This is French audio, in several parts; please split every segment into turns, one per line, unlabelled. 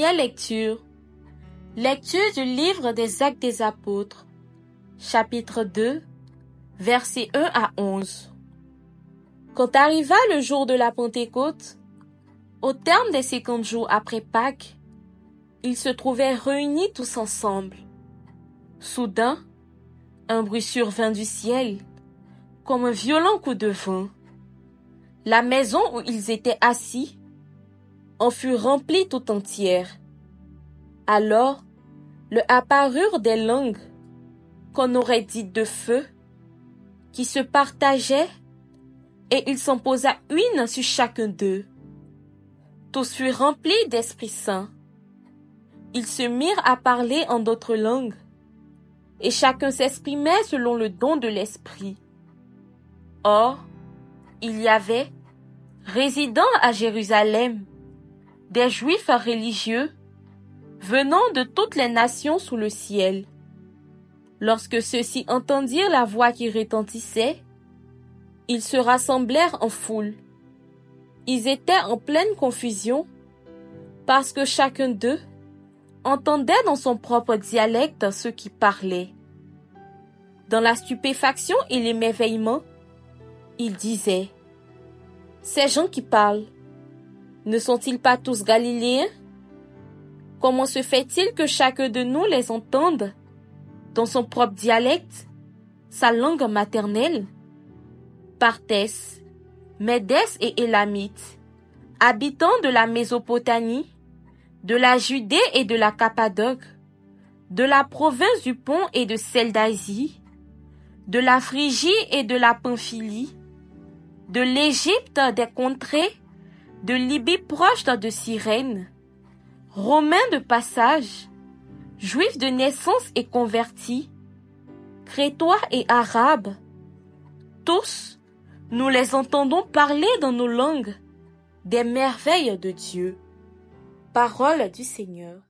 Première lecture. Lecture du livre des Actes des Apôtres, chapitre 2, versets 1 à 11. Quand arriva le jour de la Pentecôte, au terme des 50 jours après Pâques, ils se trouvaient réunis tous ensemble. Soudain, un bruit survint du ciel, comme un violent coup de vent. La maison où ils étaient assis en fut remplie tout entière. Alors, leur apparurent des langues, qu'on aurait dites de feu, qui se partageaient, et il s'en posa une sur chacun d'eux. Tous furent remplis d'Esprit Saint. Ils se mirent à parler en d'autres langues, et chacun s'exprimait selon le don de l'Esprit. Or, il y avait, résidant à Jérusalem, des Juifs religieux, venant de toutes les nations sous le ciel. Lorsque ceux-ci entendirent la voix qui retentissait, ils se rassemblèrent en foule. Ils étaient en pleine confusion, parce que chacun d'eux entendait dans son propre dialecte ceux qui parlaient. Dans la stupéfaction et l'émerveillement, ils disaient: ces gens qui parlent, ne sont-ils pas tous galiléens? Comment se fait-il que chacun de nous les entende dans son propre dialecte, sa langue maternelle? Partès, Médès et Élamites, habitants de la Mésopotamie, de la Judée et de la Cappadoce, de la province du Pont et de celle d'Asie, de la Phrygie et de la Pamphylie, de l'Égypte, des contrées, de Libye proche de Cyrène, Romains de passage, Juifs de naissance et convertis, Crétois et Arabes, tous, nous les entendons parler dans nos langues des merveilles de Dieu. Parole du Seigneur.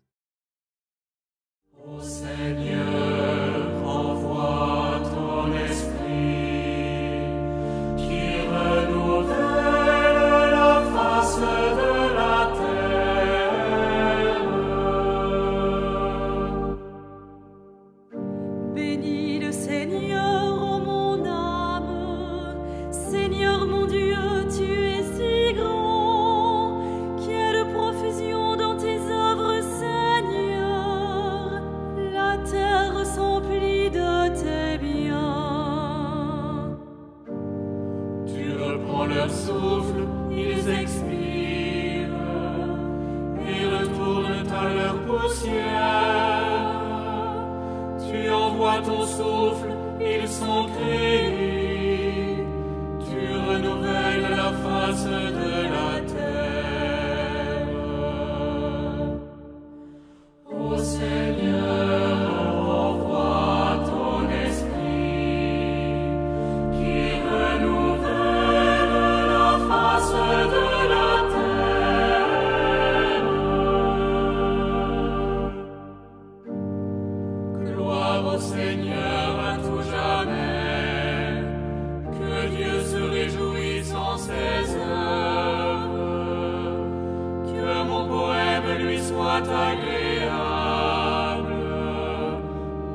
Ô Seigneur, envoie ton esprit qui renouvelle la face de la terre.
Bénis le Seigneur, ô mon âme. Seigneur mon Dieu, tu es si grand. Quelle profusion dans tes œuvres, Seigneur. La terre s'emplit de tes biens.
Tu reprends leur souffle, ils expirent et retournent à leur poussière. Tu envoies ton souffle, ils sont créés. Tu renouvelles la face de la terre. Ô Seigneur, envoie ton esprit qui renouvelle la face de la terre. Gloire au Seigneur à tout jamais, que Dieu se réjouisse en ses œuvres, que mon poème lui soit agréable.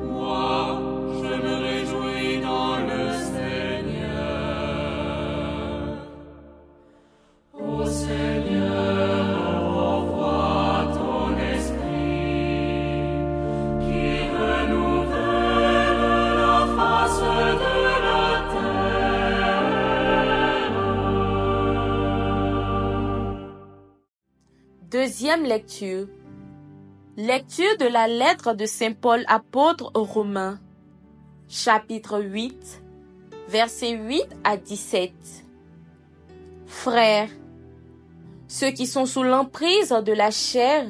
Moi, je me réjouis dans le Seigneur. Ô Seigneur, envoie ton esprit qui renouvelle la face de la terre.
Deuxième lecture. Lecture de la lettre de Saint Paul apôtre aux Romains, chapitre 8, versets 8 à 17. Frères, ceux qui sont sous l'emprise de la chair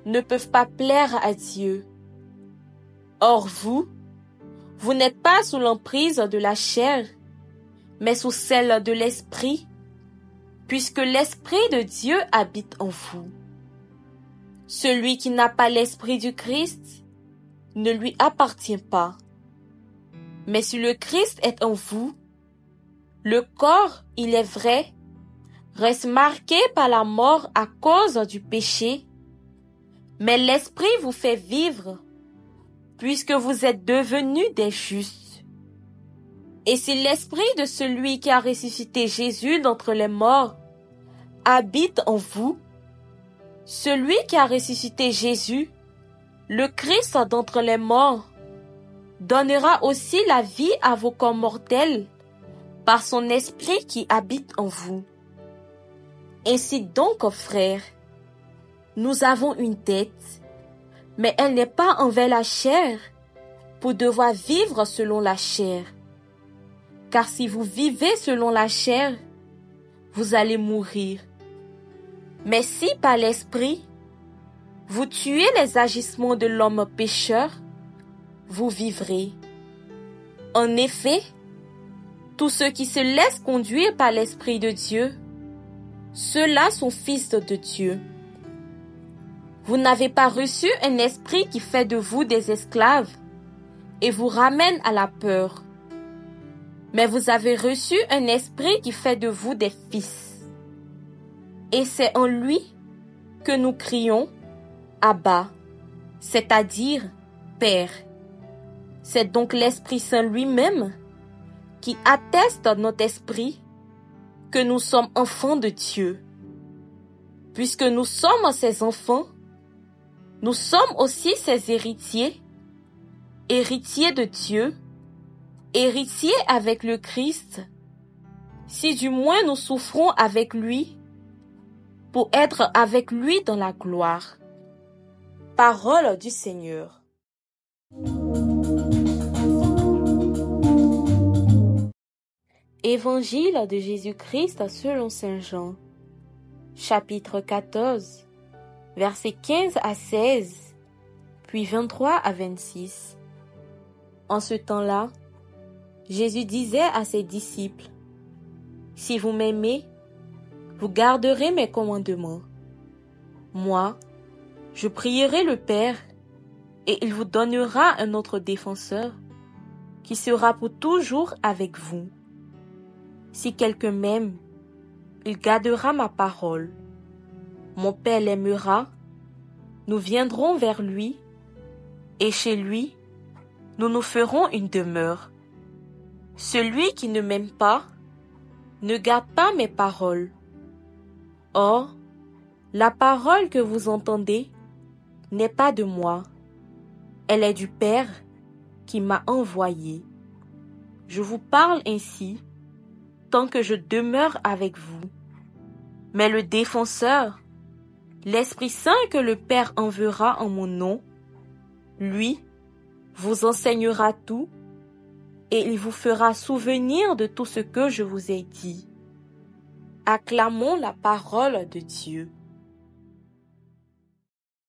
ne peuvent pas plaire à Dieu. Or vous n'êtes pas sous l'emprise de la chair, mais sous celle de l'Esprit, puisque l'Esprit de Dieu habite en vous. Celui qui n'a pas l'Esprit du Christ ne lui appartient pas. Mais si le Christ est en vous, le corps, il est vrai, reste marqué par la mort à cause du péché, Mais l'Esprit vous fait vivre, puisque vous êtes devenus des justes. Et si l'Esprit de celui qui a ressuscité Jésus d'entre les morts habite en vous, celui qui a ressuscité Jésus, le Christ d'entre les morts, donnera aussi la vie à vos corps mortels par son Esprit qui habite en vous. Ainsi donc, frères, nous avons une dette, mais elle n'est pas envers la chair, pour devoir vivre selon la chair. Car si vous vivez selon la chair, vous allez mourir. Mais si par l'Esprit, vous tuez les agissements de l'homme pécheur, vous vivrez. En effet, tous ceux qui se laissent conduire par l'Esprit de Dieu, ceux-là sont fils de Dieu. Vous n'avez pas reçu un esprit qui fait de vous des esclaves et vous ramène à la peur. Mais vous avez reçu un esprit qui fait de vous des fils. Et c'est en lui que nous crions « Abba », c'est-à-dire « Père ». C'est donc l'Esprit Saint lui-même qui atteste à notre esprit que nous sommes enfants de Dieu. Puisque nous sommes ses enfants, nous sommes aussi ses héritiers, héritiers de Dieu, héritiers avec le Christ, si du moins nous souffrons avec lui, pour être avec lui dans la gloire. Parole du Seigneur. Évangile de Jésus-Christ selon Saint Jean, chapitre 14, versets 15 à 16, puis 23 à 26. En ce temps-là, Jésus disait à ses disciples, « Si vous m'aimez, vous garderez mes commandements. Moi, je prierai le Père, et il vous donnera un autre défenseur, qui sera pour toujours avec vous. Si quelqu'un m'aime, il gardera ma parole. Mon Père l'aimera, nous viendrons vers lui, et chez lui, nous nous ferons une demeure. Celui qui ne m'aime pas, ne garde pas mes paroles. Or, la parole que vous entendez n'est pas de moi, elle est du Père qui m'a envoyé. Je vous parle ainsi, tant que je demeure avec vous. Mais le défenseur, l'Esprit Saint que le Père enverra en mon nom, lui, vous enseignera tout et il vous fera souvenir de tout ce que je vous ai dit. Acclamons la parole de Dieu.